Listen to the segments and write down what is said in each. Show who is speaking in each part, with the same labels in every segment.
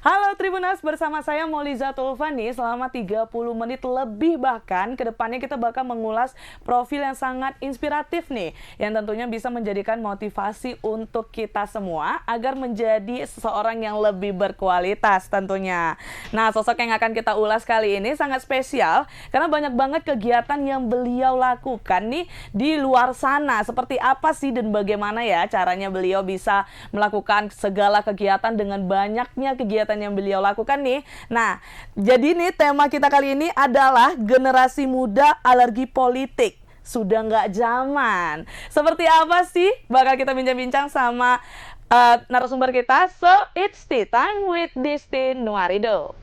Speaker 1: Halo Tribuners, bersama saya Moliza Tulfani. Selama 30 menit lebih bahkan ke depannya kita bakal mengulas profil yang sangat inspiratif nih, yang tentunya bisa menjadikan motivasi untuk kita semua agar menjadi seseorang yang lebih berkualitas tentunya. Nah, sosok yang akan kita ulas kali ini sangat spesial karena banyak banget kegiatan yang beliau lakukan nih di luar sana. Seperti apa sih dan bagaimana ya caranya beliau bisa melakukan segala kegiatan dengan banyaknya kegiatan yang beliau lakukan nih. Nah, jadi nih tema kita kali ini adalah generasi muda alergi politik. Sudah nggak zaman. Seperti apa sih? Bakal kita bincang-bincang sama narasumber kita. So, it's tea time with Disti Nuarido.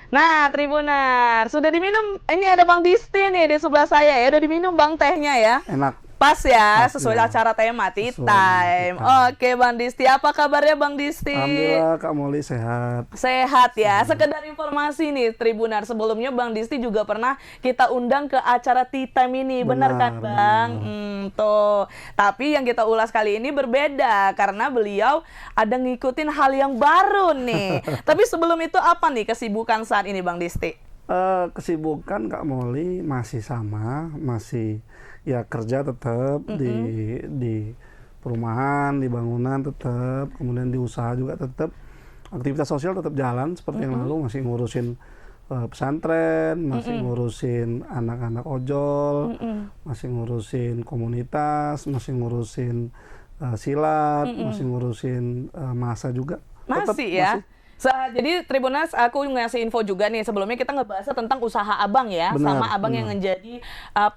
Speaker 1: Nah, Tribunar, sudah diminum. Ini ada Bang Disti nih di sebelah saya ya. Udah diminum Bang tehnya ya.
Speaker 2: Enak.
Speaker 1: Pas ya,
Speaker 2: Pas
Speaker 1: sesuai
Speaker 2: ya.
Speaker 1: acara tema Tea
Speaker 2: Sesuai
Speaker 1: Time.
Speaker 2: dengan tea
Speaker 1: Oke, Bang Disti, apa kabarnya Bang Disti?
Speaker 2: Alhamdulillah Kak Moli sehat.
Speaker 1: Sehat ya. Sekedar informasi nih Tribunar, sebelumnya Bang Disti juga pernah kita undang ke acara Tea Time ini. Benar kan, Bang? Tuh. Tapi yang kita ulas kali ini berbeda karena beliau ada ngikutin hal yang baru nih. Tapi sebelum itu apa nih kesibukan saat ini Bang Disti?
Speaker 2: Kesibukan Kak Moli masih sama, masih ya kerja tetap di perumahan, di bangunan tetap, kemudian di usaha juga tetap, aktivitas sosial tetap jalan seperti yang lalu, masih ngurusin pesantren, masih ngurusin anak-anak ojol, masih ngurusin komunitas, masih ngurusin silat, masih ngurusin masa juga. Tetap
Speaker 1: Masih ya? Jadi Tribuners, aku ngasih info juga nih, sebelumnya kita ngebahas tentang usaha abang ya,
Speaker 2: Benar,
Speaker 1: sama abang yang
Speaker 2: benar.
Speaker 1: menjadi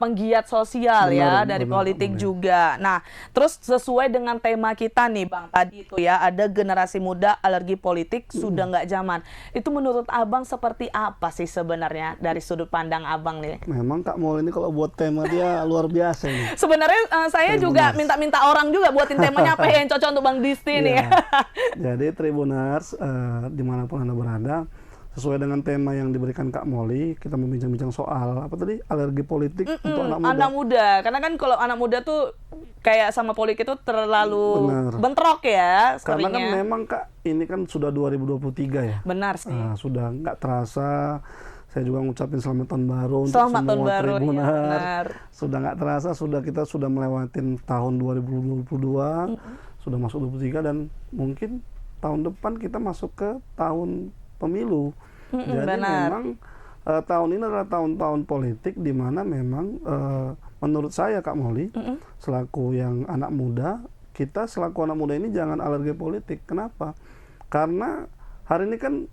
Speaker 1: penggiat sosial ya, dari politik juga. Nah, terus sesuai dengan tema kita nih Bang, tadi itu ya, ada generasi muda alergi politik sudah nggak zaman. Itu menurut abang seperti apa sih sebenarnya dari sudut pandang abang nih?
Speaker 2: Memang Kak Mol ini kalau buat tema dia luar biasa ini.
Speaker 1: Sebenarnya saya juga minta-minta orang juga buatin temanya apa yang cocok untuk Bang Disti nih.
Speaker 2: Jadi Tribuners, dimanapun Anda berada, sesuai dengan tema yang diberikan Kak Moli, kita membincang-bincang soal apa tadi, alergi politik untuk anak muda.
Speaker 1: Anak muda, karena kan kalau anak muda tuh kayak sama politik itu terlalu bentrok ya
Speaker 2: Karena kan
Speaker 1: seringnya.
Speaker 2: memang Kak, ini kan sudah 2023 ya.
Speaker 1: Benar sih.
Speaker 2: Sudah nggak terasa. Saya juga ngucapin selamat tahun baru untuk
Speaker 1: Selamat tahun
Speaker 2: semua
Speaker 1: baru,
Speaker 2: Tribuners.
Speaker 1: ya, benar.
Speaker 2: Sudah nggak terasa, kita sudah melewatin tahun 2022, sudah masuk 2023 dan mungkin tahun depan kita masuk ke tahun pemilu. Jadi
Speaker 1: benar.
Speaker 2: memang tahun ini adalah tahun-tahun politik di mana memang menurut saya Kak Moli, selaku yang anak muda, kita selaku anak muda ini jangan alergi politik. Kenapa? Karena hari ini kan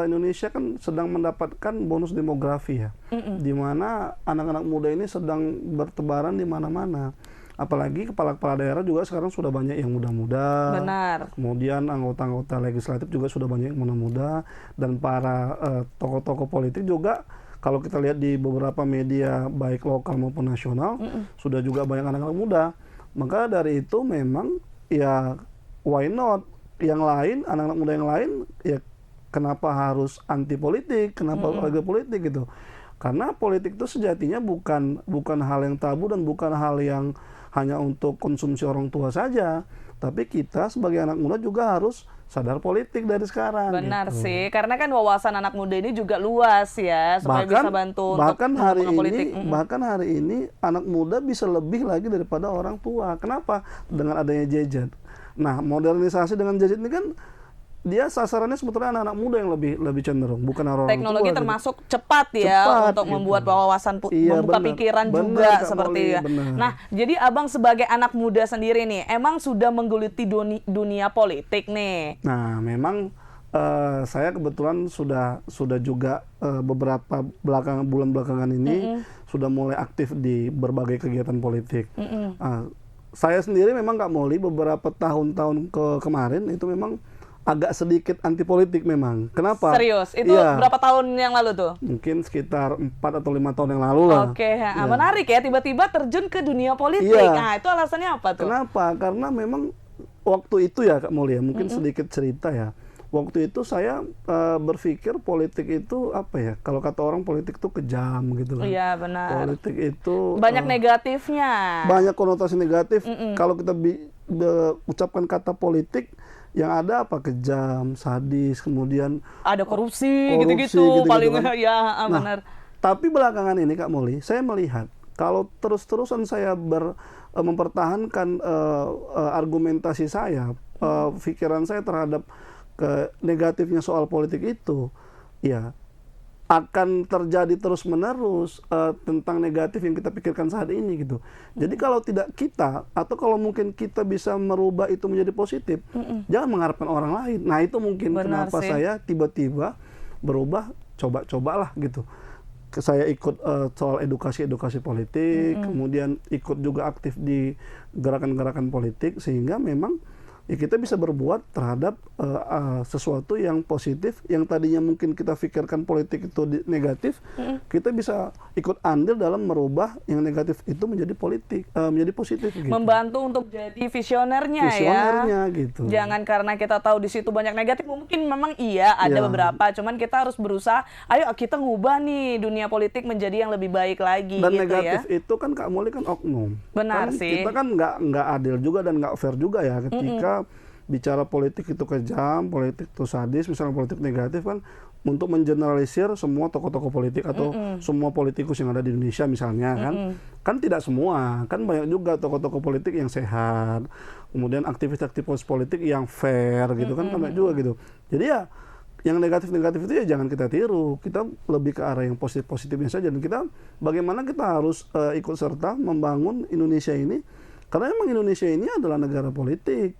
Speaker 2: Indonesia kan sedang mendapatkan bonus demografi ya, di mana anak-anak muda ini sedang bertebaran di mana-mana. apalagi kepala-kepala daerah juga sekarang sudah banyak yang muda-muda.
Speaker 1: Benar.
Speaker 2: Kemudian anggota-anggota legislatif juga sudah banyak yang muda-muda, dan para tokoh-tokoh politik juga kalau kita lihat di beberapa media baik lokal maupun nasional sudah juga banyak anak-anak muda. Maka dari itu memang ya why not yang lain, anak-anak muda yang lain ya kenapa harus anti politik, kenapa lagi politik gitu. Karena politik itu sejatinya bukan hal yang tabu dan bukan hal yang hanya untuk konsumsi orang tua saja, tapi kita sebagai anak muda juga harus sadar politik dari sekarang.
Speaker 1: Benar
Speaker 2: gitu.
Speaker 1: sih, karena kan wawasan anak muda ini juga luas ya, supaya bisa bantu
Speaker 2: bahkan
Speaker 1: untuk
Speaker 2: hari
Speaker 1: politik.
Speaker 2: ini, bahkan hari ini anak muda bisa lebih lagi daripada orang tua. Kenapa? Dengan adanya gadget. Nah, modernisasi dengan gadget ini kan dia sasarannya sebetulnya anak-anak muda yang lebih cenderung, bukan orang
Speaker 1: Teknologi
Speaker 2: tua.
Speaker 1: termasuk cepat ya
Speaker 2: Cepat,
Speaker 1: untuk
Speaker 2: gitu.
Speaker 1: membuat wawasan,
Speaker 2: Iya,
Speaker 1: membuka
Speaker 2: benar.
Speaker 1: pikiran
Speaker 2: Benar,
Speaker 1: juga
Speaker 2: Kak
Speaker 1: seperti
Speaker 2: Molly,
Speaker 1: ya.
Speaker 2: benar.
Speaker 1: Nah, jadi abang sebagai anak muda sendiri nih, emang sudah menggeluti dunia politik nih.
Speaker 2: Nah, memang saya kebetulan sudah juga beberapa bulan belakangan ini sudah mulai aktif di berbagai kegiatan politik. Saya sendiri memang Kak Molly beberapa tahun-tahun kemarin itu memang agak sedikit anti politik memang. Kenapa?
Speaker 1: Serius? Itu
Speaker 2: Iya,
Speaker 1: berapa tahun yang lalu tuh?
Speaker 2: mungkin sekitar 4 atau 5 tahun yang lalu lah.
Speaker 1: Oke,
Speaker 2: Ya.
Speaker 1: menarik ya, tiba-tiba terjun ke dunia politik.
Speaker 2: Iya.
Speaker 1: Nah, itu alasannya apa tuh?
Speaker 2: Kenapa? Karena memang waktu itu ya Kak Molly ya, mungkin sedikit cerita ya. Waktu itu saya berpikir politik itu apa ya? Kalau kata orang politik itu kejam gitu kan.
Speaker 1: Iya, benar.
Speaker 2: Politik itu
Speaker 1: Banyak negatifnya.
Speaker 2: banyak konotasi negatif. Kalau kita ucapkan kata politik, yang ada apa? Kejam, sadis, kemudian
Speaker 1: Ada korupsi
Speaker 2: korupsi,
Speaker 1: gitu-gitu paling
Speaker 2: kan.
Speaker 1: ya
Speaker 2: Nah,
Speaker 1: benar.
Speaker 2: tapi belakangan ini Kak Molly, saya melihat kalau terus-terusan saya mempertahankan argumentasi saya, pikiran saya terhadap negatifnya soal politik itu, ya akan terjadi terus-menerus tentang negatif yang kita pikirkan saat ini gitu. Jadi kalau tidak kita, atau kalau mungkin kita bisa merubah itu menjadi positif, jangan mengharapkan orang lain. Nah itu mungkin
Speaker 1: Benar
Speaker 2: kenapa
Speaker 1: sih.
Speaker 2: saya tiba-tiba berubah, coba-cobalah gitu. Saya ikut soal edukasi politik, kemudian ikut juga aktif di gerakan-gerakan politik, sehingga memang ya kita bisa berbuat terhadap sesuatu yang positif, yang tadinya mungkin kita pikirkan politik itu negatif, kita bisa ikut andil dalam merubah yang negatif itu menjadi menjadi positif gitu.
Speaker 1: Membantu untuk jadi visionernya
Speaker 2: Visionernya
Speaker 1: ya.
Speaker 2: gitu.
Speaker 1: Jangan karena kita tahu di situ banyak negatif, mungkin memang iya ada
Speaker 2: Iya.
Speaker 1: beberapa, cuman kita harus berusaha, ayo kita ngubah nih dunia politik menjadi yang lebih baik lagi
Speaker 2: Dan
Speaker 1: gitu
Speaker 2: negatif
Speaker 1: ya.
Speaker 2: itu kan Kak Molly kan oknum.
Speaker 1: Benar
Speaker 2: Kan
Speaker 1: sih.
Speaker 2: Kita kan nggak adil juga dan nggak fair juga ya ketika bicara politik itu kejam, politik itu sadis, misalnya politik negatif kan, untuk mengeneralisir semua tokoh-tokoh politik atau semua politikus yang ada di Indonesia misalnya kan tidak semua, kan banyak juga tokoh-tokoh politik yang sehat, kemudian aktivis-aktivis politik yang fair gitu kan banyak juga gitu. Jadi ya yang negatif-negatif itu ya jangan kita tiru, kita lebih ke arah yang positif-positifnya saja, dan kita bagaimana kita harus ikut serta membangun Indonesia ini. Karena memang Indonesia ini adalah negara politik.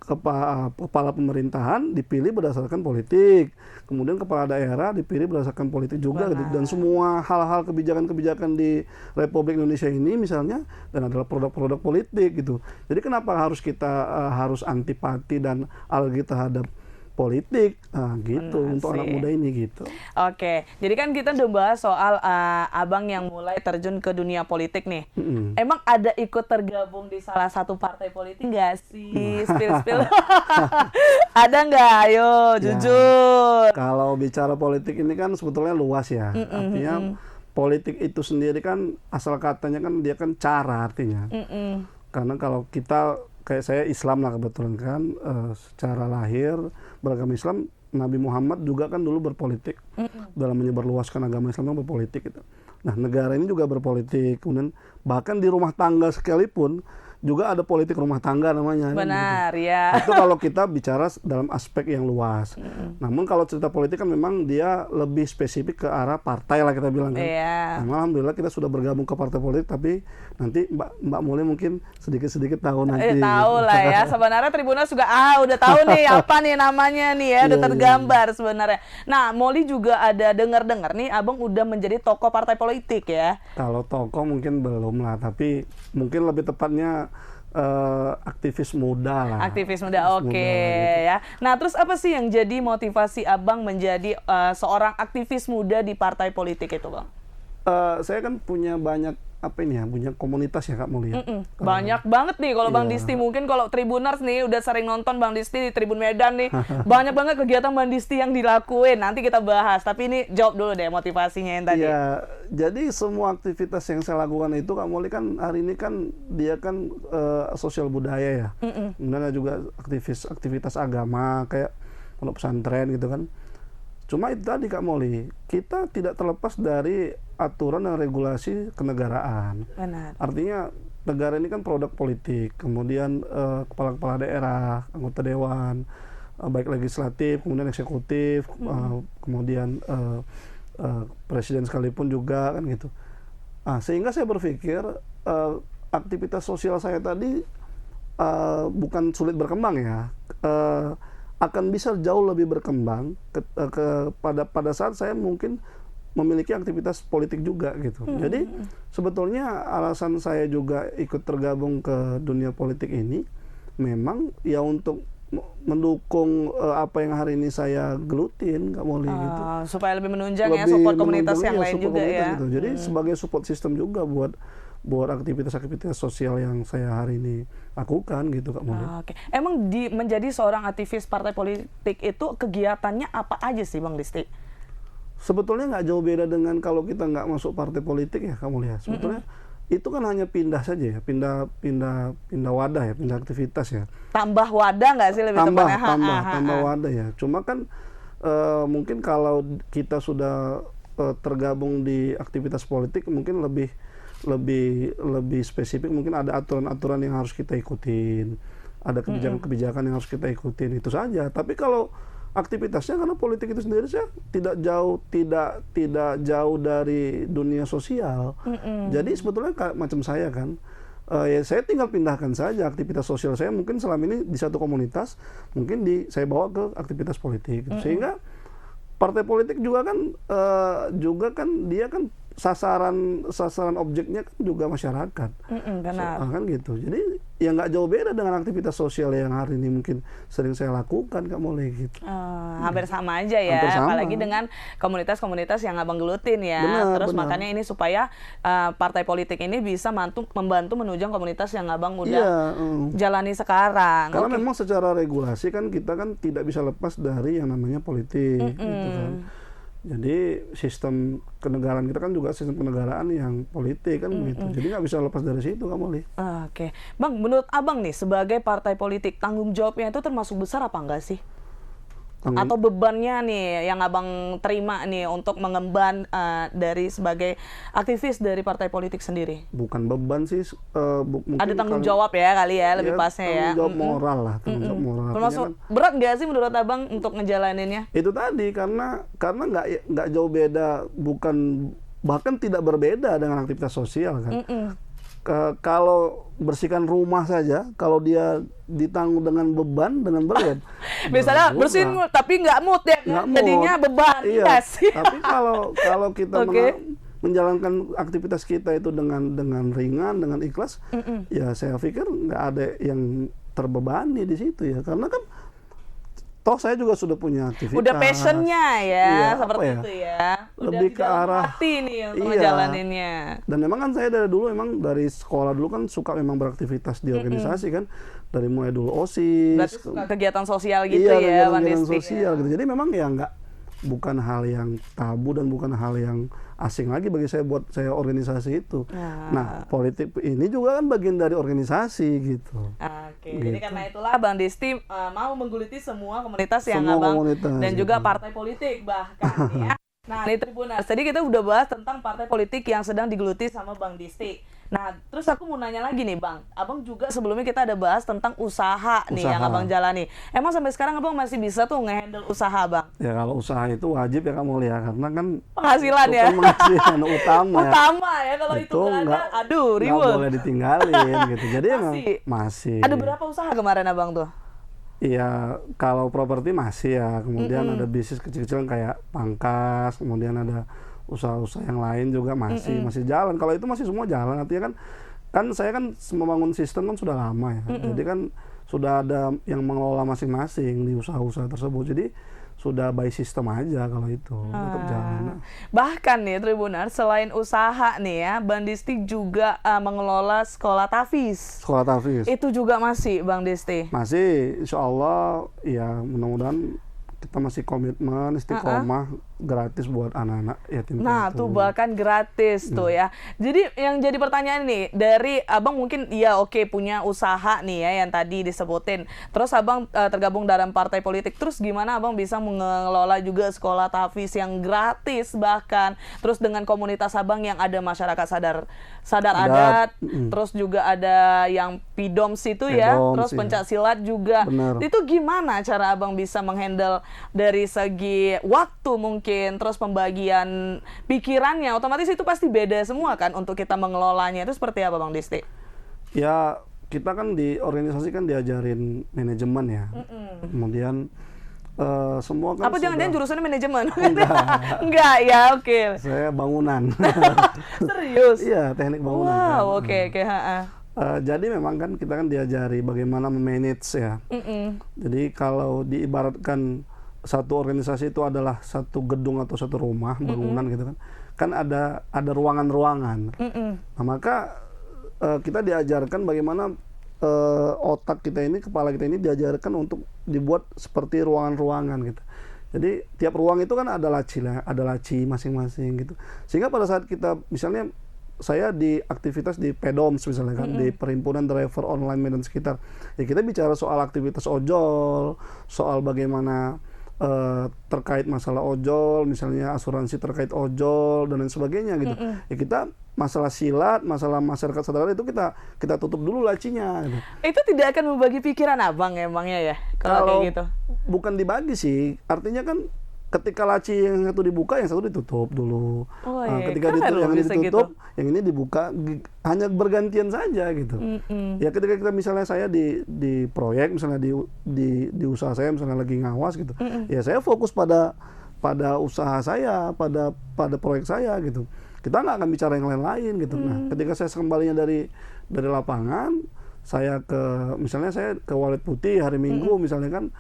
Speaker 2: Kepala pemerintahan dipilih berdasarkan politik. Kemudian kepala daerah dipilih berdasarkan politik juga. Gitu. Dan semua hal-hal kebijakan-kebijakan di Republik Indonesia ini misalnya, dan adalah produk-produk politik gitu. Jadi kenapa harus kita harus antipati dan alergi terhadap politik, gitu.
Speaker 1: Benar
Speaker 2: untuk
Speaker 1: sih.
Speaker 2: anak muda ini gitu.
Speaker 1: Oke, jadi kan kita udah bahas soal abang yang mulai terjun ke dunia politik nih. Emang ada ikut tergabung di salah satu partai politik nggak sih? Spill. Ada nggak? Ayo, jujur.
Speaker 2: Kalau bicara politik ini kan sebetulnya luas ya. Artinya politik itu sendiri kan asal katanya kan dia kan cara artinya. Karena kalau kita kayak saya Islam lah kebetulan kan, secara lahir beragama Islam, Nabi Muhammad juga kan dulu berpolitik dalam menyebarluaskan agama Islam, kan berpolitik gitu. Nah negara ini juga berpolitik, kemudian bahkan di rumah tangga sekalipun juga ada politik rumah tangga namanya.
Speaker 1: Benar,
Speaker 2: kan, gitu.
Speaker 1: ya.
Speaker 2: Itu kalau kita bicara dalam aspek yang luas. Namun kalau cerita politik kan memang dia lebih spesifik ke arah partai lah kita bilang kan.
Speaker 1: Iya.
Speaker 2: Nah, alhamdulillah kita sudah bergabung ke partai politik, tapi nanti Mbak Muli mungkin sedikit-sedikit tahu nanti.
Speaker 1: Tahu lah ya. Sebenarnya Tribuners juga udah tahu nih apa nih namanya nih ya, udah
Speaker 2: Iya,
Speaker 1: tergambar sebenarnya. Nah, Molly juga ada dengar-dengar nih Abang udah menjadi tokoh partai politik ya.
Speaker 2: Kalau tokoh mungkin belum lah, tapi mungkin lebih tepatnya aktivis muda lah.
Speaker 1: Aktivis muda, oke
Speaker 2: gitu.
Speaker 1: ya. Nah, terus apa sih yang jadi motivasi Abang menjadi seorang aktivis muda di partai politik itu, Bang?
Speaker 2: Saya kan punya banyak punya komunitas ya Kak Mulia.
Speaker 1: Banyak banget nih kalau Bang
Speaker 2: Iya.
Speaker 1: Disti, mungkin kalau Tribuners nih udah sering nonton Bang Disti di Tribun Medan nih, banyak banget kegiatan Bang Disti yang dilakuin. Nanti kita bahas, tapi ini jawab dulu deh motivasinya yang tadi.
Speaker 2: Iya, jadi semua aktivitas yang saya lakukan itu Kak Muli kan hari ini kan dia kan sosial budaya ya. Kemudian ada juga aktivitas agama kayak pondok pesantren gitu kan. Cuma itu tadi Kak Moli, kita tidak terlepas dari aturan dan regulasi kenegaraan.
Speaker 1: Benar.
Speaker 2: Artinya negara ini kan produk politik, kemudian kepala-kepala daerah, anggota dewan, baik legislatif, kemudian eksekutif, kemudian presiden sekalipun juga kan gitu. Sehingga saya berpikir aktivitas sosial saya tadi bukan sulit berkembang ya. Akan bisa jauh lebih berkembang pada saat saya mungkin memiliki aktivitas politik juga gitu. Jadi sebetulnya alasan saya juga ikut tergabung ke dunia politik ini memang ya untuk mendukung apa yang hari ini saya gelutin, Kak Molly gitu.
Speaker 1: Supaya lebih menunjang ya support komunitas yang lain juga ya.
Speaker 2: Gitu. Jadi sebagai support system juga buat aktivitas-aktivitas sosial yang saya hari ini lakukan gitu Kak Molly.
Speaker 1: Oke. Emang menjadi seorang aktivis partai politik itu kegiatannya apa aja sih Bang Disti?
Speaker 2: Sebetulnya nggak jauh beda dengan kalau kita nggak masuk partai politik ya Kak Molly. Sebetulnya itu kan hanya pindah saja ya, pindah wadah ya, pindah aktivitas ya.
Speaker 1: Tambah wadah nggak sih lebih tepatnya?
Speaker 2: Tambah wadah ya. Cuma kan mungkin kalau kita sudah tergabung di aktivitas politik mungkin lebih spesifik, mungkin ada aturan-aturan yang harus kita ikutin, ada kebijakan-kebijakan yang harus kita ikutin, itu saja. Tapi kalau aktivitasnya, karena politik itu sendiri saya tidak jauh dari dunia sosial. Jadi sebetulnya macam saya kan, ya saya tinggal pindahkan saja aktivitas sosial saya mungkin selama ini di satu komunitas, mungkin saya bawa ke aktivitas politik. Sehingga partai politik juga kan dia kan sasaran objeknya kan juga masyarakat.
Speaker 1: Benar.
Speaker 2: Kan gitu. Jadi ya nggak jauh beda dengan aktivitas sosial yang hari ini mungkin sering saya lakukan Kak Molly gitu.
Speaker 1: Hampir sama aja ya,
Speaker 2: Hampir sama.
Speaker 1: apalagi dengan komunitas-komunitas yang Abang gelutin ya.
Speaker 2: Benar.
Speaker 1: Makanya ini supaya partai politik ini bisa membantu menunjang komunitas yang Abang udah jalani sekarang.
Speaker 2: Karena memang secara regulasi kan kita kan tidak bisa lepas dari yang namanya politik gitu kan. Jadi sistem kenegaraan kita kan juga sistem kenegaraan yang politik kan gitu. Jadi nggak bisa lepas dari situ Kak Molly.
Speaker 1: Oke. Bang, menurut Abang nih sebagai partai politik, tanggung jawabnya itu termasuk besar apa enggak sih? Atau bebannya nih yang Abang terima nih untuk mengemban dari sebagai aktivis dari partai politik sendiri?
Speaker 2: Bukan beban sih, mungkin
Speaker 1: ada tanggung jawab ya kali ya, lebih pasnya ya.
Speaker 2: Tanggung jawab moral lah, tanggung jawab moral.
Speaker 1: Termasuk berat nggak sih menurut Abang untuk ngejalaninnya?
Speaker 2: Itu tadi karena nggak jauh beda, bahkan tidak berbeda dengan aktivitas sosial kan. Kalau bersihkan rumah saja, kalau dia ditanggung dengan berat.
Speaker 1: Misalnya bersihin tapi nggak mood ya, jadinya beban.
Speaker 2: Iya. Tapi kalau kita menjalankan aktivitas kita itu dengan ringan, dengan ikhlas, ya saya pikir nggak ada yang terbebani di situ ya, karena kan toh saya juga sudah punya aktivitas.
Speaker 1: Udah passionnya ya, seperti itu ya.
Speaker 2: Lebih ke arah
Speaker 1: hati nih untuk ngejalaninnya.
Speaker 2: Dan memang kan saya dari sekolah dulu kan suka memang beraktivitas di organisasi kan, dari mulai dulu OSIS.
Speaker 1: Berarti suka kegiatan sosial gitu ya,
Speaker 2: kegiatan sosial gitu. Jadi memang ya bukan hal yang tabu dan bukan hal yang asing lagi bagi saya buat saya organisasi itu. Nah, politik ini juga kan bagian dari organisasi gitu.
Speaker 1: Oke, jadi karena itulah Bang Disti mau menggeluti semua komunitas yang Abang dan juga partai politik bahkan ya. Nah, ini Tribuners, tadi kita udah bahas tentang partai politik yang sedang digeluti sama Bang Disti. Nah, terus aku mau nanya lagi nih Bang. Abang juga sebelumnya kita ada bahas tentang usaha nih yang
Speaker 2: Usaha.
Speaker 1: Abang jalani. Emang sampai sekarang Abang masih bisa tuh nge-handle usaha Bang?
Speaker 2: Ya kalau usaha itu wajib ya kamu lihat, karena kan
Speaker 1: Penghasilan
Speaker 2: itu
Speaker 1: ya?
Speaker 2: kan penghasilan utama ya.
Speaker 1: Utama ya, kalau itu
Speaker 2: Itu
Speaker 1: nggak ada, aduh
Speaker 2: nggak
Speaker 1: ribet.
Speaker 2: boleh ditinggalin gitu. Jadi emang
Speaker 1: Masih?
Speaker 2: masih.
Speaker 1: Ada berapa usaha kemarin Abang tuh?
Speaker 2: Iya, kalau properti masih ya. Kemudian ada bisnis kecil-kecilan kayak pangkas, kemudian ada usaha-usaha yang lain juga masih jalan. Kalau itu masih semua jalan. Artinya kan saya kan membangun sistem kan sudah lama ya. Jadi kan sudah ada yang mengelola masing-masing di usaha-usaha tersebut. Jadi sudah by system aja kalau itu untuk jalan.
Speaker 1: Bahkan nih Tribunar, selain usaha nih ya, Bang Disti juga mengelola sekolah Tafis.
Speaker 2: Sekolah Tafis.
Speaker 1: Itu juga masih Bang Disti?
Speaker 2: Masih, insya Allah ya mudah-mudahan kita masih komitmen istiqomah gratis buat anak-anak yatim
Speaker 1: Nah,
Speaker 2: piatu.
Speaker 1: tuh bahkan gratis tuh ya. Jadi yang jadi pertanyaan nih, dari Abang mungkin ya oke punya usaha nih ya yang tadi disebutin. Terus Abang tergabung dalam partai politik. Terus gimana Abang bisa mengelola juga sekolah Tafis yang gratis bahkan. Terus dengan komunitas Abang yang ada masyarakat sadar adat, terus juga ada yang PIDOMS itu ya,
Speaker 2: PIDOMS,
Speaker 1: terus
Speaker 2: iya.
Speaker 1: pencak silat juga.
Speaker 2: Bener.
Speaker 1: Itu gimana cara Abang bisa menghandle dari segi waktu mungkin, terus pembagian pikirannya, otomatis itu pasti beda semua kan untuk kita mengelolanya. Itu seperti apa Bang Disti?
Speaker 2: Ya kita kan di organisasi kan diajarin manajemen ya. Kemudian semua kan
Speaker 1: Apa jangan-jangan jurusannya manajemen?
Speaker 2: Enggak.
Speaker 1: Enggak ya, oke.
Speaker 2: saya bangunan.
Speaker 1: Serius?
Speaker 2: Iya, teknik bangunan. kan.
Speaker 1: Wow, oke, ha-ha.
Speaker 2: Jadi memang kan kita kan diajari bagaimana memanage ya. Jadi kalau diibaratkan satu organisasi itu adalah satu gedung atau satu rumah bangunan gitu kan ada ruangan-ruangan. Nah, maka kita diajarkan bagaimana otak kita ini, kepala kita ini diajarkan untuk dibuat seperti ruangan-ruangan gitu. Jadi tiap ruang itu kan ada laci masing-masing gitu. Sehingga pada saat kita misalnya saya di aktivitas di PEDOMS misalnya kan, di Perhimpunan Driver Online Medan Sekitar. Ya kita bicara soal aktivitas ojol, soal bagaimana terkait masalah ojol, misalnya asuransi terkait ojol dan lain sebagainya gitu. Ya kita masalah silat, masalah masyarakat sadar itu kita tutup dulu lacinya. Gitu.
Speaker 1: Itu tidak akan membagi pikiran Abang emangnya ya kalau kayak gitu?
Speaker 2: Bukan dibagi sih, artinya kan ketika laci yang satu dibuka, yang satu ditutup dulu.
Speaker 1: Oh,
Speaker 2: Nah,
Speaker 1: iya.
Speaker 2: ketika
Speaker 1: Keren loh
Speaker 2: yang ini
Speaker 1: bisa
Speaker 2: ditutup,
Speaker 1: gitu.
Speaker 2: yang ini dibuka, hanya bergantian saja gitu. Ya ketika kita misalnya saya di proyek, misalnya di usaha saya misalnya lagi ngawas gitu, ya saya fokus pada usaha saya, pada proyek saya gitu. Kita nggak akan bicara yang lain-lain gitu. Nah, ketika saya kembalinya dari lapangan, misalnya saya ke Walet Putih hari Minggu misalnya kan.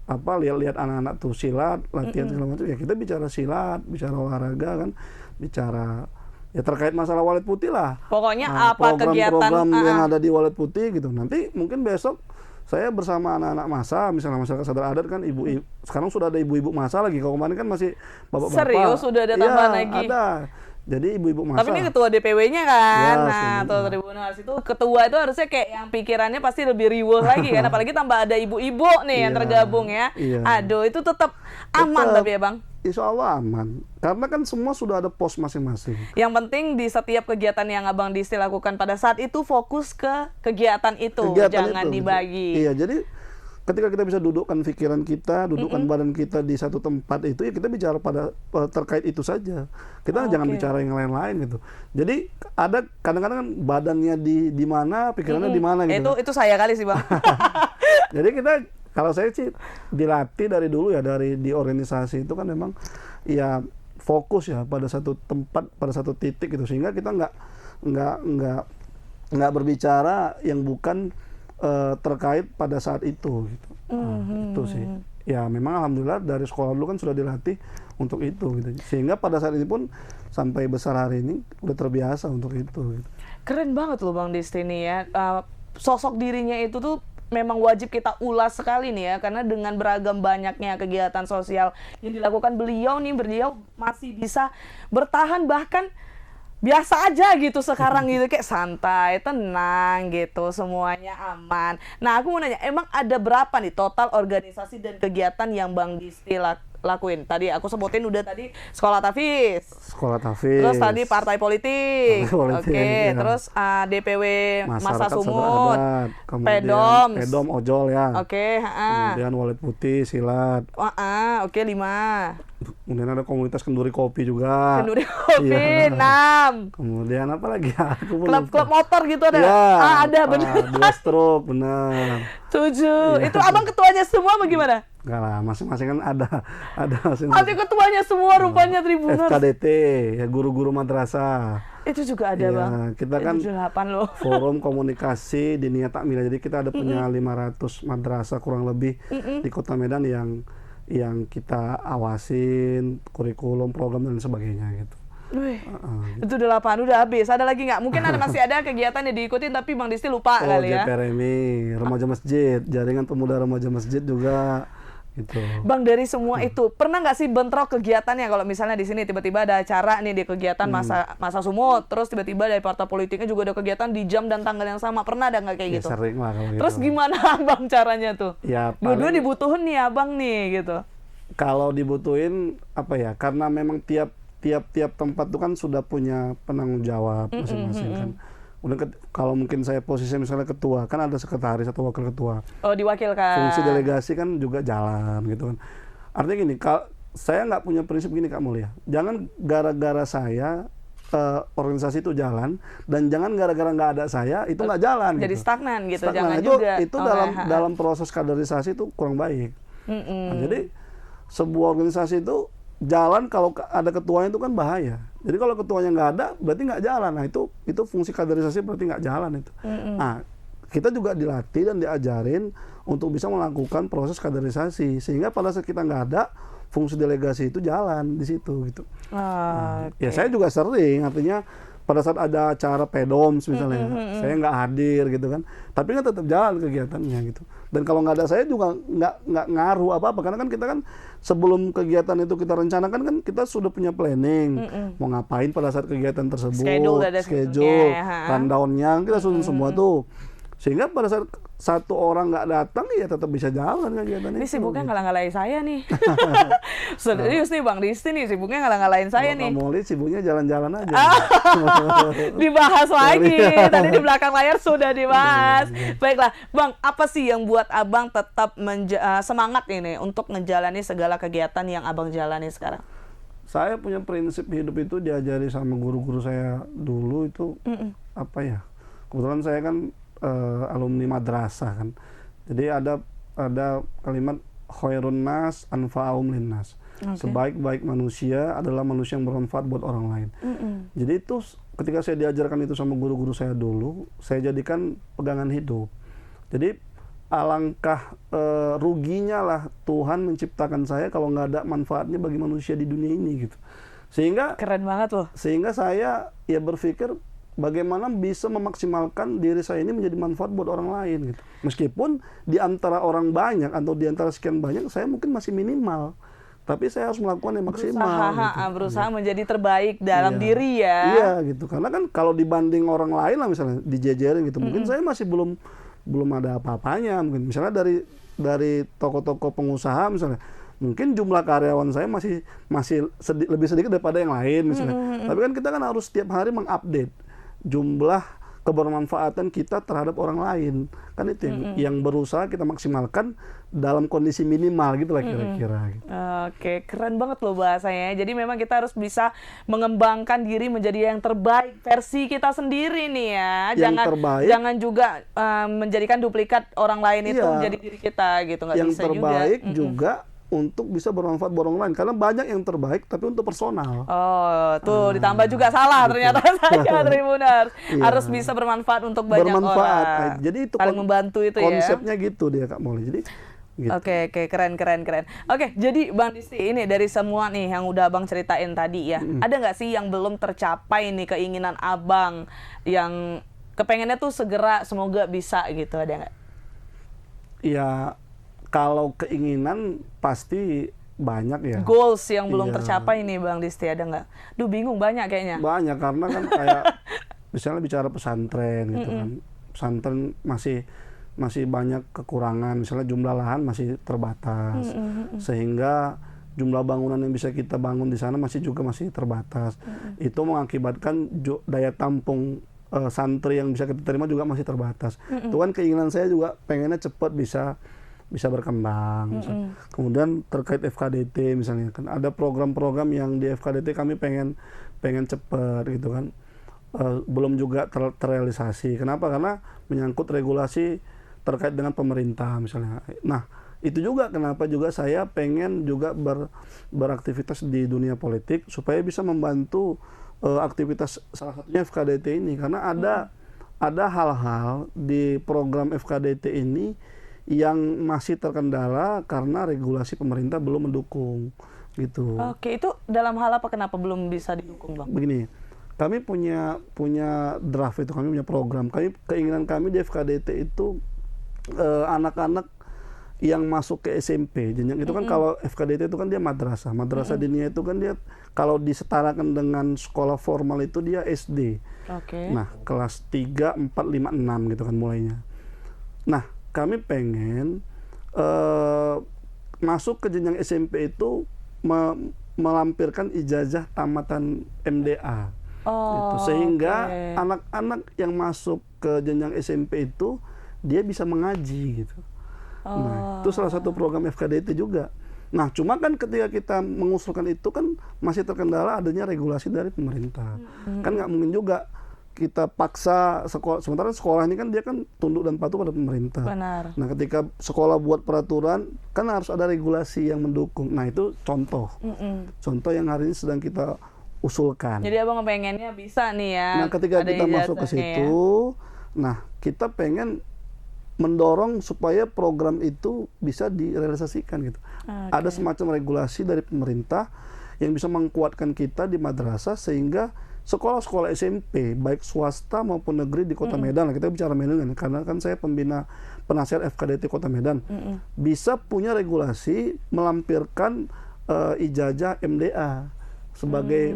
Speaker 2: Lihat anak-anak tuh silat, latihan segala macam, ya kita bicara silat, bicara olahraga kan, bicara ya terkait masalah Walet Putih lah.
Speaker 1: Pokoknya apa kegiatan
Speaker 2: program yang ada di Walet Putih gitu. Nanti mungkin besok saya bersama anak-anak masa, misalnya masyarakat sadar adat kan, ibu-ibu, sekarang sudah ada ibu-ibu masa lagi. Kalau kemarin kan masih bapak-bapak.
Speaker 1: Serius sudah ada tambahan
Speaker 2: Iya,
Speaker 1: lagi?
Speaker 2: ada. Jadi ibu-ibu masa.
Speaker 1: Tapi ini ketua DPW-nya kan.
Speaker 2: Ya,
Speaker 1: Nah, tuh Tribuners itu ketua itu harusnya kayak yang pikirannya pasti lebih riweuh lagi kan. Apalagi tambah ada ibu-ibu nih yang
Speaker 2: Iya,
Speaker 1: tergabung ya.
Speaker 2: iya.
Speaker 1: Aduh, itu tetap aman
Speaker 2: Tetap.
Speaker 1: tapi ya, Bang.
Speaker 2: Insya Allah aman. Karena kan semua sudah ada pos masing-masing.
Speaker 1: Yang penting di setiap kegiatan yang Abang Disti lakukan pada saat itu fokus ke kegiatan itu, jangan
Speaker 2: itu,
Speaker 1: dibagi.
Speaker 2: Iya, jadi ketika kita bisa dudukkan pikiran kita, dudukkan badan kita di satu tempat itu, ya kita bicara pada terkait itu saja. Kita jangan bicara yang lain-lain gitu. Jadi ada kadang-kadang kan badannya di mana, pikirannya di mana gitu.
Speaker 1: Itu saya kali sih, Bang.
Speaker 2: Jadi kalau saya sih dilatih dari dulu ya, di organisasi itu kan memang ya fokus ya pada satu tempat, pada satu titik gitu, sehingga kita nggak berbicara yang bukan terkait pada saat itu gitu. Itu sih. Ya memang alhamdulillah dari sekolah dulu kan sudah dilatih untuk itu gitu. Sehingga pada saat ini pun sampai besar hari ini udah terbiasa untuk itu gitu.
Speaker 1: Keren banget loh Bang Disti nih ya. Sosok dirinya itu tuh memang wajib kita ulas sekali nih ya, karena dengan beragam banyaknya kegiatan sosial yang dilakukan beliau masih bisa bertahan, bahkan biasa aja gitu sekarang gitu, kayak santai, tenang gitu, semuanya aman. Nah, aku mau nanya, emang ada berapa nih total organisasi dan kegiatan yang Bang Disti lakuin? Tadi aku sebutin udah tadi sekolah Tafis.
Speaker 2: Sekolah Tafis.
Speaker 1: Terus tadi partai politik.
Speaker 2: Partai politik,
Speaker 1: Oke,
Speaker 2: ya.
Speaker 1: terus DPW Masa
Speaker 2: Masyarakat
Speaker 1: Sumut.
Speaker 2: Seradat, kemudian
Speaker 1: Pedoms.
Speaker 2: Pedom Ojol ya.
Speaker 1: Oke,
Speaker 2: Kemudian Walet Putih, Silat.
Speaker 1: oke 5.
Speaker 2: Kemudian ada komunitas kenduri kopi juga.
Speaker 1: Kenduri kopi
Speaker 2: Iya.
Speaker 1: 6.
Speaker 2: Kemudian apa lagi ya? Aku pun
Speaker 1: Klub-klub
Speaker 2: lupa.
Speaker 1: motor gitu ada?
Speaker 2: Ya,
Speaker 1: Ada bener.
Speaker 2: 2 stroke, benar.
Speaker 1: 7.
Speaker 2: Iya.
Speaker 1: Itu abang ketuanya semua bagaimana?
Speaker 2: Enggak lah, masing-masing kan ada
Speaker 1: Nanti
Speaker 2: masing-masing.
Speaker 1: ketuanya semua rupanya Tribuners.
Speaker 2: FKDT, ya guru-guru madrasah.
Speaker 1: Itu juga ada
Speaker 2: Iya,
Speaker 1: bang.
Speaker 2: kita kan
Speaker 1: 8 loh.
Speaker 2: forum komunikasi Diniyah Takmilah. Jadi kita ada punya 500 madrasah kurang lebih di Kota Medan yang kita awasin kurikulum, program dan sebagainya gitu.
Speaker 1: Wih, itu 8 udah habis. Ada lagi nggak? Mungkin masih ada kegiatan yang diikutin tapi Bang Disti lupa kali ya.
Speaker 2: JPRMI, Remaja Masjid, Jaringan Pemuda Remaja Masjid juga gitu.
Speaker 1: Bang, dari semua itu pernah nggak sih bentrok kegiatannya? Kalau misalnya di sini tiba-tiba ada acara nih di kegiatan masa sumut, terus tiba-tiba dari partai politiknya juga ada kegiatan di jam dan tanggal yang sama. Pernah ada nggak kayak
Speaker 2: Ya
Speaker 1: gitu?
Speaker 2: sering lah kalau gitu.
Speaker 1: Terus gimana abang caranya tuh?
Speaker 2: Ya
Speaker 1: Dua-dua
Speaker 2: paling
Speaker 1: dibutuhin nih abang nih gitu.
Speaker 2: kalau dibutuhin apa ya? Karena memang tiap tempat tuh kan sudah punya penanggung jawab masing-masing kan. Udah kalau mungkin saya posisi misalnya ketua, kan ada sekretaris atau wakil ketua.
Speaker 1: Oh, diwakilkan.
Speaker 2: Fungsi delegasi kan juga jalan gitu kan. Artinya gini, saya nggak punya prinsip gini Kak Mulia. Jangan gara-gara saya organisasi itu jalan, dan jangan gara-gara nggak ada saya itu nggak jalan.
Speaker 1: Jadi
Speaker 2: gitu.
Speaker 1: stagnan gitu,
Speaker 2: Stagnan.
Speaker 1: jangan
Speaker 2: itu,
Speaker 1: juga.
Speaker 2: Itu dalam proses kaderisasi itu kurang baik. Nah, jadi sebuah organisasi itu jalan kalau ada ketuanya itu kan bahaya. Jadi kalau ketuanya nggak ada, berarti nggak jalan. Nah itu fungsi kaderisasi berarti nggak jalan itu. Nah kita juga dilatih dan diajarin untuk bisa melakukan proses kaderisasi sehingga pada saat kita nggak ada, fungsi delegasi itu jalan di situ gitu. Ya saya juga sering, artinya pada saat ada acara Pedoms misalnya, saya nggak hadir gitu kan, tapi kan tetap jalan kegiatannya gitu. Dan kalau nggak ada saya juga nggak ngaruh apa-apa, karena kan kita kan sebelum kegiatan itu kita rencanakan kan kita sudah punya planning mau ngapain pada saat kegiatan tersebut, schedule, rundown-nya kita susun semua tuh, sehingga pada saat satu orang nggak datang ya tetap bisa jalan kegiatan itu.
Speaker 1: Ini sibuknya ngalah-ngalahin saya nih. Serius nih Bang Disti nih sibuknya ngalah-ngalahin saya nih.
Speaker 2: Kamu lihat sibuknya jalan-jalan aja.
Speaker 1: Dibahas lagi. Tadi di belakang layar sudah dibahas. Baiklah, Bang, apa sih yang buat Abang tetap semangat ini untuk menjalani segala kegiatan yang Abang jalani sekarang?
Speaker 2: Saya punya prinsip hidup itu diajari sama guru-guru saya dulu itu apa ya? Kebetulan saya kan alumni madrasah kan. Jadi ada kalimat khairun nas anfa'ahum linnas. Sebaik-baik manusia adalah manusia yang bermanfaat buat orang lain. Jadi itu ketika saya diajarkan itu sama guru-guru saya dulu, saya jadikan pegangan hidup. Jadi alangkah ruginya lah Tuhan menciptakan saya kalau nggak ada manfaatnya bagi manusia di dunia ini gitu. Sehingga
Speaker 1: keren banget loh.
Speaker 2: Sehingga saya ya berpikir bagaimana bisa memaksimalkan diri saya ini menjadi manfaat buat orang lain gitu. Meskipun di antara orang banyak atau di antara sekian banyak saya mungkin masih minimal, tapi saya harus melakukan yang maksimal.
Speaker 1: Berusaha menjadi terbaik dalam diri ya.
Speaker 2: Iya gitu. Karena kan kalau dibanding orang lain lah misalnya dijejerin gitu, mungkin saya masih belum ada apa-apanya. Mungkin misalnya dari toko-toko pengusaha misalnya, mungkin jumlah karyawan saya masih lebih sedikit daripada yang lain misalnya. Tapi kan kita kan harus setiap hari mengupdate jumlah kebermanfaatan kita terhadap orang lain, kan itu yang berusaha kita maksimalkan dalam kondisi minimal gitu lah kira-kira.
Speaker 1: Oke, keren banget loh bahasanya. Jadi memang kita harus bisa mengembangkan diri menjadi yang terbaik versi kita sendiri nih ya. Jangan juga menjadikan duplikat orang lain itu menjadi diri kita gitu, nggak bisa juga. Yang
Speaker 2: terbaik juga untuk bisa bermanfaat buat orang lain, karena banyak yang terbaik tapi untuk personal.
Speaker 1: Oh, tuh ditambah juga salah gitu. Ternyata saya Tribuners harus bisa bermanfaat untuk banyak orang.
Speaker 2: Jadi itu
Speaker 1: paling membantu itu
Speaker 2: konsepnya gitu dia Kak Molly. Jadi gitu.
Speaker 1: Oke, keren. Oke, jadi Bang Disti ini dari semua nih yang udah Abang ceritain tadi ya, ada nggak sih yang belum tercapai nih keinginan Abang yang kepengennya tuh segera semoga bisa gitu, ada nggak?
Speaker 2: Ya kalau keinginan pasti banyak ya.
Speaker 1: Goals yang belum
Speaker 2: Iya.
Speaker 1: tercapai nih Bang Disti, ada nggak? Duh bingung, banyak kayaknya.
Speaker 2: Banyak karena kan kayak misalnya bicara pesantren gitu kan. Pesantren masih banyak kekurangan, misalnya jumlah lahan masih terbatas. Sehingga jumlah bangunan yang bisa kita bangun di sana masih terbatas. Itu mengakibatkan daya tampung santri yang bisa kita terima juga masih terbatas. Itu kan keinginan saya juga pengennya cepat bisa berkembang. Kemudian terkait FKDT misalnya kan ada program-program yang di FKDT kami pengen cepat gitu kan. Belum juga terrealisasi. Kenapa? Karena menyangkut regulasi terkait dengan pemerintah misalnya. Nah, itu juga kenapa juga saya pengen juga beraktivitas di dunia politik supaya bisa membantu aktivitas salah satunya FKDT ini, karena ada hal-hal di program FKDT ini yang masih terkendala karena regulasi pemerintah belum mendukung gitu.
Speaker 1: Oke, itu dalam hal apa, kenapa belum bisa didukung Bang?
Speaker 2: Begini, kami punya draft itu, kami punya program. Keinginan kami di FKDT itu anak-anak yang masuk ke SMP jenjang itu kan, kalau FKDT itu kan dia madrasah diniyah itu kan dia kalau disetarakan dengan sekolah formal itu dia SD.
Speaker 1: Oke.
Speaker 2: Nah, kelas 3, 4, 5, 6 gitu kan mulainya. Nah, kami pengen masuk ke jenjang SMP itu melampirkan ijazah tamatan MDA. Gitu. Sehingga anak-anak yang masuk ke jenjang SMP itu dia bisa mengaji gitu. Nah, itu salah satu program FKDT juga. Nah, cuma kan ketika kita mengusulkan itu kan masih terkendala adanya regulasi dari pemerintah. Kan nggak mungkin juga kita paksa sekolah, sementara sekolah ini kan dia kan tunduk dan patuh pada pemerintah.
Speaker 1: Benar.
Speaker 2: Nah, ketika sekolah buat peraturan kan harus ada regulasi yang mendukung. Nah, itu contoh yang hari ini sedang kita usulkan.
Speaker 1: Jadi Abang pengennya bisa nih ya.
Speaker 2: Nah, ketika kita masuk ke situ, nah kita pengen mendorong supaya program itu bisa direalisasikan gitu. Ada semacam regulasi dari pemerintah yang bisa menguatkan kita di madrasah sehingga sekolah-sekolah SMP baik swasta maupun negeri di Kota Medan, lah kita bicara Medan kan, karena kan saya pembina penasihat FKDT Kota Medan, bisa punya regulasi melampirkan ijazah MDA sebagai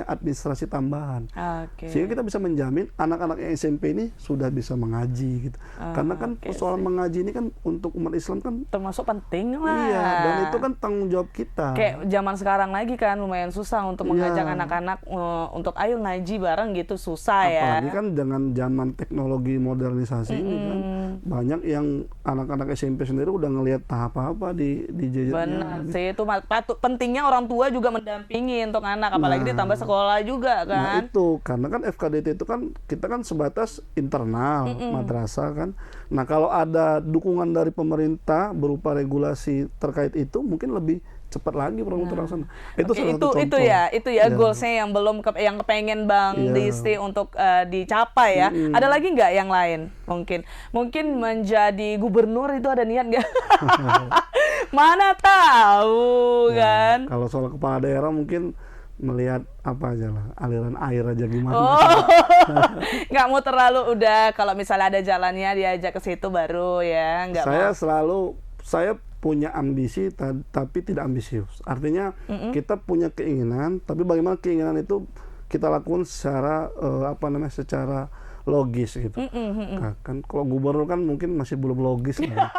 Speaker 2: administrasi tambahan. Sehingga kita bisa menjamin anak-anak yang SMP ini sudah bisa mengaji gitu. Karena kan persoalan mengaji ini kan untuk umat Islam kan
Speaker 1: termasuk penting lah.
Speaker 2: Iya, dan itu kan tanggung jawab kita.
Speaker 1: Kayak zaman sekarang lagi kan lumayan susah untuk mengajak anak-anak untuk ayo ngaji bareng gitu, susah ya.
Speaker 2: Apalagi kan dengan zaman teknologi modernisasi ini kan banyak yang anak-anak SMP sendiri udah ngelihat tahap apa di
Speaker 1: Benar
Speaker 2: gadgetnya.
Speaker 1: sih, itu pentingnya orang tua juga mendampingi untuk anak, apalagi ditambah sekolah juga kan.
Speaker 2: Nah itu, karena kan FKDT itu kan kita kan sebatas internal madrasah kan. Nah kalau ada dukungan dari pemerintah berupa regulasi terkait itu mungkin lebih cepat lagi program terlaksana. Itu salah satu contoh.
Speaker 1: Itu ya goalsnya yang belum yang kepengen Bang Disti untuk dicapai ya. Ada lagi nggak yang lain? Mungkin menjadi gubernur itu ada niat nggak? Mana tahu kan.
Speaker 2: Kalau soal kepala daerah mungkin melihat apa aja lah, aliran air aja gimana.
Speaker 1: Nggak mau terlalu, udah kalau misalnya ada jalannya diajak ke situ baru ya. Saya punya ambisi tapi tidak ambisius. Artinya kita punya keinginan, tapi bagaimana keinginan itu kita lakukan secara secara logis gitu. Nah, kan kalau gubernur kan mungkin masih belum logis lah.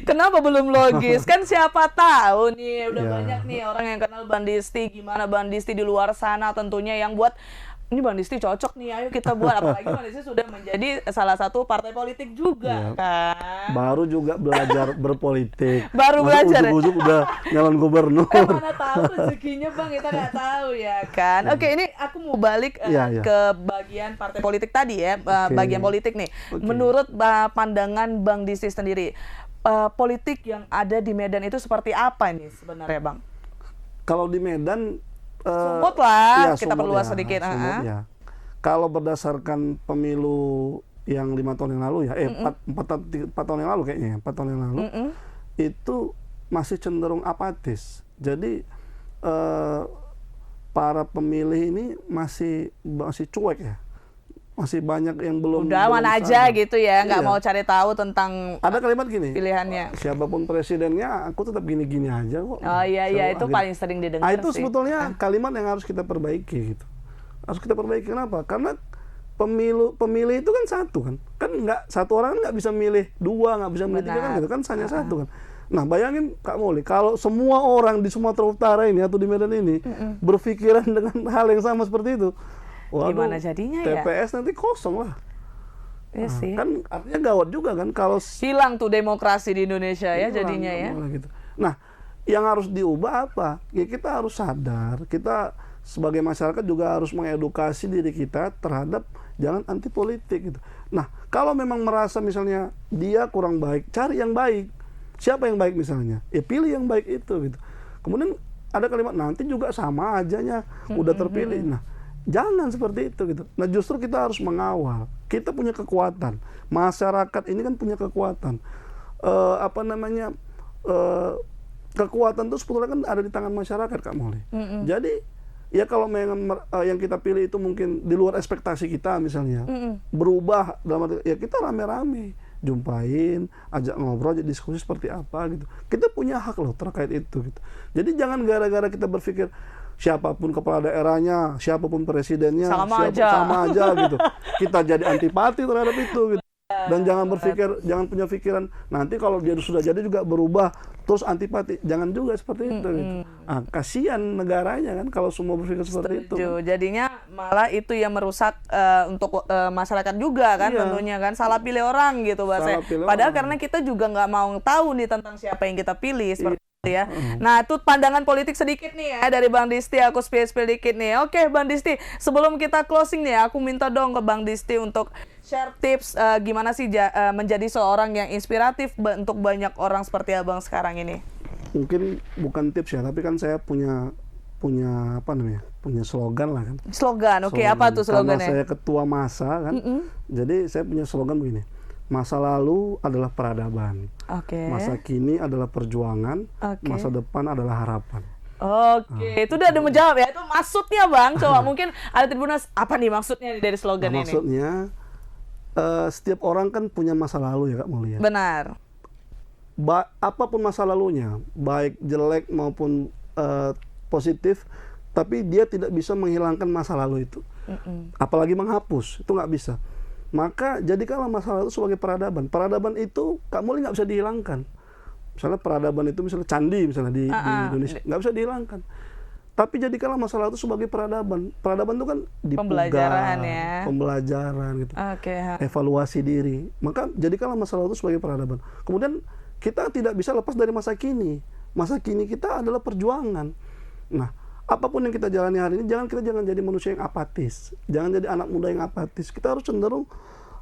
Speaker 1: Kenapa belum logis? Kan siapa tahu nih udah banyak nih orang yang kenal Bang Disti, gimana Bang Disti di luar sana tentunya yang buat ini Bang Disti cocok nih, ayo kita buat. Apalagi Bang Disti sudah menjadi salah satu partai politik juga kan.
Speaker 2: Baru juga belajar berpolitik.
Speaker 1: Baru belajar.
Speaker 2: Ujuk-ujuk udah nyalon gubernur.
Speaker 1: Mana tahu rezekinya Bang, kita nggak tahu ya kan. Oke, ini aku mau balik ke bagian partai politik tadi ya, bagian politik nih. Menurut pandangan Bang Disti sendiri, politik yang ada di Medan itu seperti apa nih sebenarnya Bang?
Speaker 2: Kalau di Medan
Speaker 1: sumut lah, kita perluas sedikit.
Speaker 2: Ya. Kalau berdasarkan pemilu yang 5 tahun yang lalu ya, 4 tahun yang lalu kayaknya, 4 tahun yang lalu, itu masih cenderung apatis. Jadi para pemilih ini masih cuek ya, masih banyak yang belum.
Speaker 1: Udah mana aja
Speaker 2: sadar.
Speaker 1: gitu ya, nggak
Speaker 2: Iya.
Speaker 1: mau cari tahu tentang
Speaker 2: Ada kalimat gini,
Speaker 1: pilihannya.
Speaker 2: siapapun presidennya, aku tetap gini-gini aja kok.
Speaker 1: Oh iya, itu
Speaker 2: Gitu.
Speaker 1: paling sering didengar
Speaker 2: Itu
Speaker 1: sih.
Speaker 2: sebetulnya kalimat yang harus kita perbaiki gitu. Harus kita perbaiki, kenapa? Karena pemilih itu kan satu kan. Kan nggak, satu orang nggak bisa milih dua, nggak bisa milih tiga kan gitu kan, hanya satu kan. Nah bayangin Kak Molly, kalau semua orang di Sumatera Utara ini atau di Medan ini berpikiran dengan hal yang sama seperti itu, waduh,
Speaker 1: Gimana jadinya ya?
Speaker 2: TPS nanti kosong lah.
Speaker 1: Iya sih.
Speaker 2: Kan artinya gawat juga kan kalau
Speaker 1: Hilang tuh demokrasi di Indonesia ya
Speaker 2: hilang,
Speaker 1: jadinya ya.
Speaker 2: gitu. Nah, yang harus diubah apa? Ya kita harus sadar, kita sebagai masyarakat juga harus mengedukasi diri kita terhadap jangan anti politik gitu. Nah, kalau memang merasa misalnya dia kurang baik, cari yang baik. Siapa yang baik misalnya? Ya pilih yang baik itu gitu. Kemudian ada kalimat nanti juga sama ajanya udah terpilih. Nah, jangan seperti itu gitu. Nah, justru kita harus mengawal. Kita punya kekuatan. Masyarakat ini kan punya kekuatan. Kekuatan itu sebetulnya kan ada di tangan masyarakat, Kak Molly. Jadi ya kalau memang yang kita pilih itu mungkin di luar ekspektasi kita misalnya, berubah dalam arti, ya kita rame-rame jumpain, ajak ngobrol, ajak diskusi seperti apa gitu. Kita punya hak loh terkait itu gitu. Jadi jangan gara-gara kita berpikir siapapun kepala daerahnya, siapapun presidennya,
Speaker 1: sama aja
Speaker 2: gitu. Kita jadi antipati terhadap itu gitu. Dan jangan punya pikiran nanti kalau dia sudah jadi juga berubah terus antipati. Jangan juga seperti itu gitu. Ah, kasihan negaranya kan kalau semua berpikir seperti itu.
Speaker 1: Jadinya malah itu yang merusak untuk masyarakat juga kan, tentunya kan salah pilih orang gitu bahasa. Padahal karena kita juga nggak mau tahu nih tentang siapa yang kita pilih seperti itu ya. Nah, itu pandangan politik sedikit nih ya dari Bang Disti, aku spill dikit nih. Oke, Bang Disti, sebelum kita closing nih, aku minta dong ke Bang Disti untuk share tips gimana sih menjadi seorang yang inspiratif untuk banyak orang seperti Abang sekarang ini.
Speaker 2: Mungkin bukan tips ya, tapi kan saya punya apa namanya? Punya slogan lah kan.
Speaker 1: Slogan. Oke, apa tuh slogannya?
Speaker 2: Karena saya ketua masa kan. Jadi saya punya slogan begini. Masa lalu adalah peradaban. Masa kini adalah perjuangan. Masa depan adalah harapan.
Speaker 1: Oke, itu udah ada menjawab ya. Itu maksudnya Bang. Coba mungkin ada Tribunas, apa nih maksudnya dari slogan ini?
Speaker 2: Maksudnya setiap orang kan punya masa lalu ya Kak Molly ya.
Speaker 1: Benar.
Speaker 2: Apapun masa lalunya, baik jelek maupun positif, tapi dia tidak bisa menghilangkan masa lalu itu. Apalagi menghapus, itu nggak bisa. Maka jadikanlah masa lalu sebagai peradaban. Peradaban itu Kak Molly nggak bisa dihilangkan. Misalnya peradaban itu misalnya candi misalnya di Indonesia nggak bisa dihilangkan. Tapi jadikanlah masa lalu itu sebagai peradaban. Peradaban itu kan
Speaker 1: pembelajaran ya.
Speaker 2: Pembelajaran gitu. Evaluasi diri. Maka jadikanlah masa lalu itu sebagai peradaban. Kemudian kita tidak bisa lepas dari masa kini. Masa kini kita adalah perjuangan. Nah, apapun yang kita jalani hari ini, jangan jadi manusia yang apatis. Jangan jadi anak muda yang apatis. Kita harus cenderung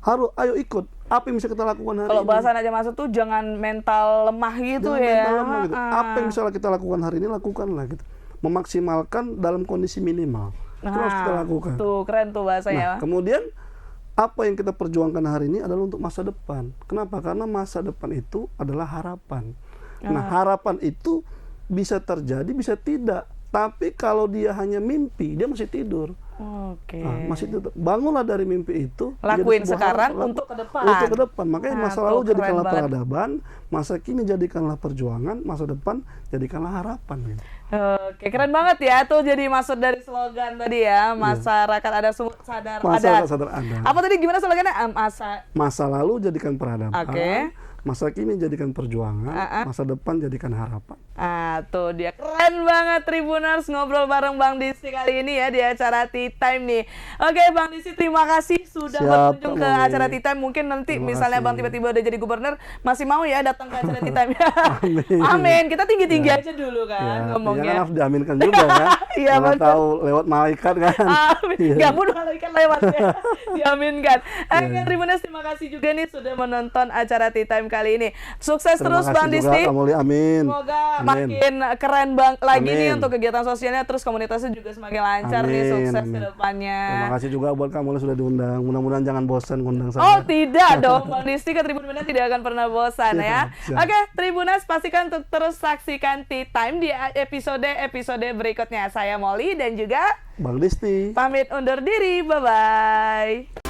Speaker 2: ayo ikut. Apa yang bisa kita lakukan hari ini?
Speaker 1: Kalau bahasa Naja Masuk tuh jangan mental lemah gitu
Speaker 2: jangan
Speaker 1: ya.
Speaker 2: Mental lemah, gitu. Apa yang bisa kita lakukan hari ini, lakukanlah gitu. Memaksimalkan dalam kondisi minimal. Itu harus kita lakukan.
Speaker 1: Tuh, keren tuh bahasanya.
Speaker 2: Nah, kemudian apa yang kita perjuangkan hari ini adalah untuk masa depan. Kenapa? Karena masa depan itu adalah harapan. Nah, harapan itu bisa terjadi, bisa tidak. Tapi kalau dia hanya mimpi, dia masih tidur. Masih tidur. Bangunlah dari mimpi itu.
Speaker 1: Lakuin sekarang untuk ke depan.
Speaker 2: Untuk ke depan. Makanya masa lalu jadikanlah peradaban, masa kini jadikanlah perjuangan, masa depan jadikanlah harapan.
Speaker 1: Oke, keren banget ya. Tuh jadi maksud dari slogan tadi ya. Masyarakat ada sadar ada. Apa tadi gimana slogannya?
Speaker 2: Masa lalu jadikan peradaban. Masa kini jadikan perjuangan, masa depan jadikan harapan.
Speaker 1: Tuh dia keren banget Tribuners ngobrol bareng Bang Disti kali ini ya di acara Tea Time nih. Oke, Bang Disti terima kasih sudah berkunjung ke acara Tea Time. Mungkin nanti misalnya Bang tiba-tiba udah jadi gubernur masih mau ya datang ke acara Tea Time. Amin. Kita tinggi-tinggi aja dulu kan ngomongnya.
Speaker 2: Ya kan harus diaminkan juga kan.
Speaker 1: Iya betul.
Speaker 2: Tahu lewat malaikat kan.
Speaker 1: Amin. Gak mudah malaikat lewat ya. Diaminkan. Tribuners terima kasih juga nih sudah menonton acara Tea Time kali ini. Sukses terus Bang Disti.
Speaker 2: Amin.
Speaker 1: Semoga makin keren lagi nih untuk kegiatan sosialnya, terus komunitasnya juga semakin lancar nih, sukses ke depannya.
Speaker 2: Terima kasih juga buat kamu sudah diundang. Mudah-mudahan jangan bosan ngundang saya.
Speaker 1: Oh tidak dong, Bang Disti ke Tribun Medan tidak akan pernah bosan ya. Oke, Tribunas pastikan untuk terus saksikan Tea Time di episode berikutnya. Saya Molly dan juga
Speaker 2: Bang Disti.
Speaker 1: Pamit undur diri, bye-bye.